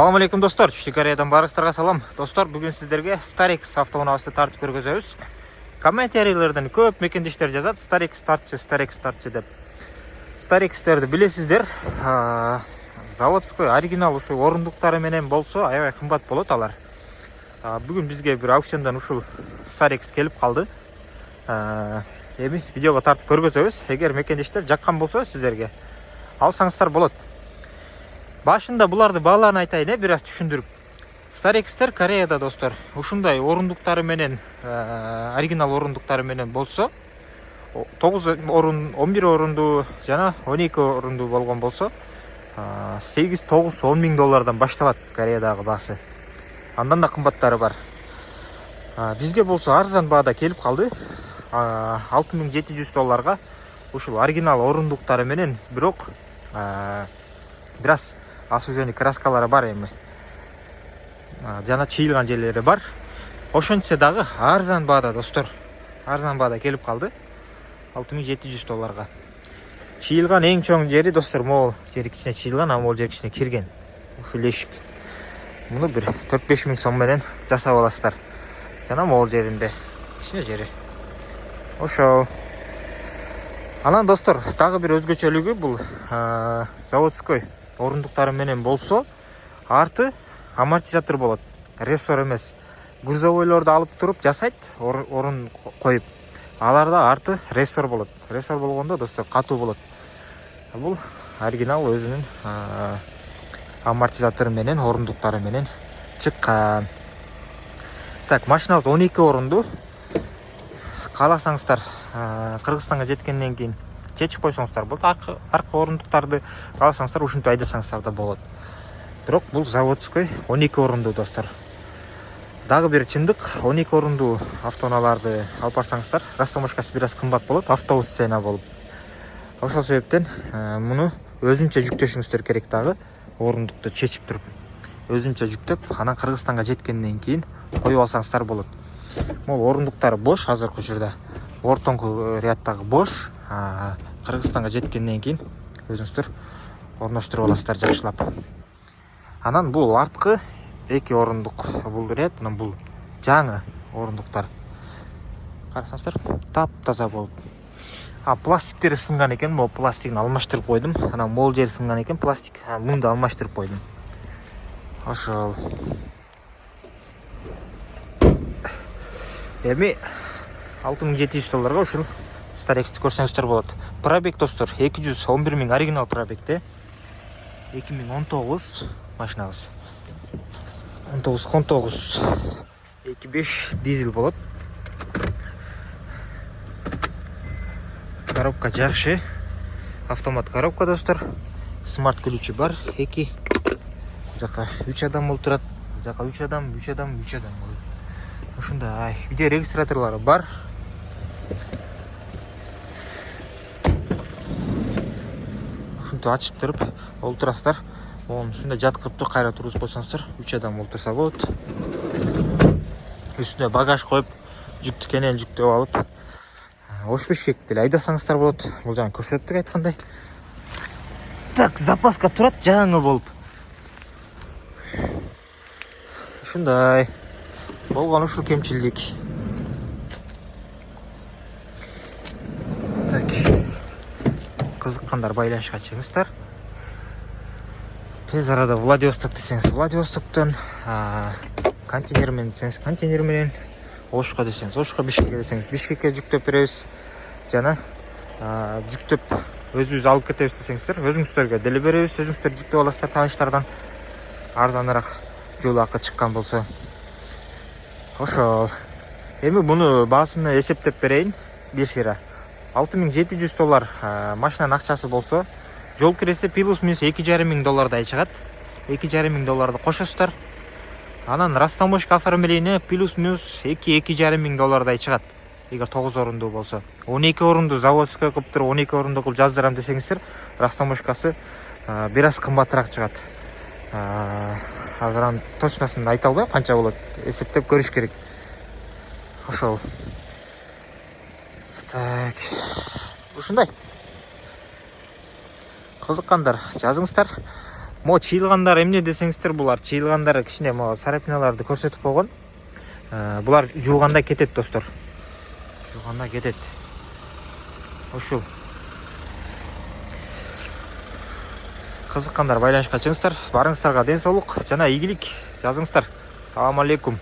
Assalamu алейкум достор, Түштүк Кореядан барыңыздарга салам. Достор, бүгүн сиздерге Starix автоунаабызды тартып көргөзөбүз. Комментарийлерден көп мекендештер жазат, Starix тартчы деп. Starixтерди билесиздер, заводской оригинал ушул орундуктары менен болсо аябай кымбат болот алар. Бүгүн бизге бир аукциондан ушул Starix келип калды. Эми видеого тартып көргөзөбүз. Эгер мекендештер жаккан болсо сиздерге алсаңыздар болот. Башында буларды бааларын айтайын, бир аз түшүндүрүп. Starixтер Кореяда достор, ушундай орундуктары менен, оригинал орундуктары менен болсо, 9 орун, 11 орунду жана 12 орунду болгон болсо, 8, 9, 10 миң доллардан башталат Кореядагы баасы. Андан да кымбаттары бар. Бизге болсо арзан баада келип калды. 6700 долларга ушул оригинал орундуктары менен, бирок бир аз осужение краскалары бар эми. Жана чыйылган жерлери бар. Ошончо дагы арзан баада достор. Арзан баада келип калды. 6700 долларга. Чыйылган эң чоң жери достор, могул жери кичине чыйылган, могул жери кичине кирген. Ушул эшик. Муну бир 4-5 миң сом менен жасап аласыздар. Жана могул жеринде кичине жери. Ошо. Анан достор, дагы бир өзгөчөлүгү бул заводской орундуктары менен болсо, арты амортизатор болот. Рессор эмес. Грузовойлорду алып туруп жасайт, орун коюп. Аларда арты рессор болот. Рессор болгондо достор катуу болот. Бул оригинал өзүнүн амортизатору менен, орундуктары менен чыккан. Так, машинабыз 12 орунду. Кааласаңыздар, Кыргызстанга жеткенден кийин чечип койсоңуздар болот. Арка орундуктарды кааласаңыздар ушинтип айдасаңыздар да болот. Бирок бул заводской 12 орунду достор. Дагы бир чындык, 12 орунду автоунааларды алып барсаңыздар, растаможкасы бир аз кымбат болот, автобус цена болуп. Ошол себептен муну өзүнчө жүктөшүңүздөр керек дагы, орундукту чечип туруп. Өзүнчө жүктөп, анан Кыргызстанга жеткенден кийин коюп алсаңыздар болот. Могул орундуктары бош азыркы учурда. Ортоңку ряддагы бош. Кыргызстанга жеткенден кийин өзүңүздөр орноштуруп аласыздар жакшылап. Анан бул арткы 2 орундук бул ряд, анан бул жаңы орундуктар. Карасаңыздар, таптаза болуп. Пластиктери сынган экен, могу пластигин алмаштырып койдум. Анан могул жери сынган экен, пластик, муну да алмаштырып койдум. Ошол. Эми 6700 долларга ушул Starixти көрсөңүздөр болот. Пробег достор 211 миң оригинал пробегте. 2019 машинабыз. 19 2.5 дизель болот. Коробка жакшы. Автомат коробка достор. Смарт ключи бар. 2 жака 3 адам отурат. Жака 3 адам болот. Ушундай. Видео регистраторлары бар. Ушинтип ачып туруп олтурасыздар. Оны ушундай жаткырып туруп кайра тургузуп койсоңуздар, 3 адам олтурса болот. Үстүнө багаж коюп, жүктү кенен жүктөп алып, Ош Бишкек деле айдасаңыздар болот. Бул жаңы көрсөттүк айткандай. Так, запаска турат жаңы болуп. Ушундай. Болгон ушул кемчилдик. Так. Кызыккандар байланышка чыгыңыздар. Тез арада Владивосток десеңиз Владивостоктон, контейнер менен десеңиз контейнер менен, Ошко десеңиз Ошко, Бишкекке десеңиз Бишкекке жүктөп беребиз. Жана жүктөп өзүбүз алып кетебиз десеңиздер, өзүңүздөргө деле беребиз, өзүңүздөр жүктөп аласыздар тааныштардан. Арзаныраак жол акы чыккан болсо. Ошол. Эми муну баасын эсептеп берейин. Бир сыйра 6700 доллар машинанын акчасы болсо, жол киреси плюс-минус 2,5 миң доллардай чыгат. 2,5 миң долларды кошосуздар. Анан растаможка оформление плюс-минус 2,5 миң доллардай чыгат. Эгер 9 орунду болсо. 12 орунду заводской кылып туруп 12 орунду кылып жаздырам десеңиздер, растаможкасы бир аз кымбатыраак чыгат. Азыр точносын айта албайм, канча болот, эсептеп көрүш керек. Ошол. Так. Ушундай. Кызыккандар жазыңыздар. Мо чыйылгандар эмне десеңиздер, булар чыйылгандар кичине могу сарапиналарды көрсөтүп койгон. Булар жууганда кетет достор. Жууганда кетет. Ушул. Кызыккандар байланышка чыгыңыздар. Барыңыздарга ден соолук жана ийгилик жазыңыздар. Салам алейкум.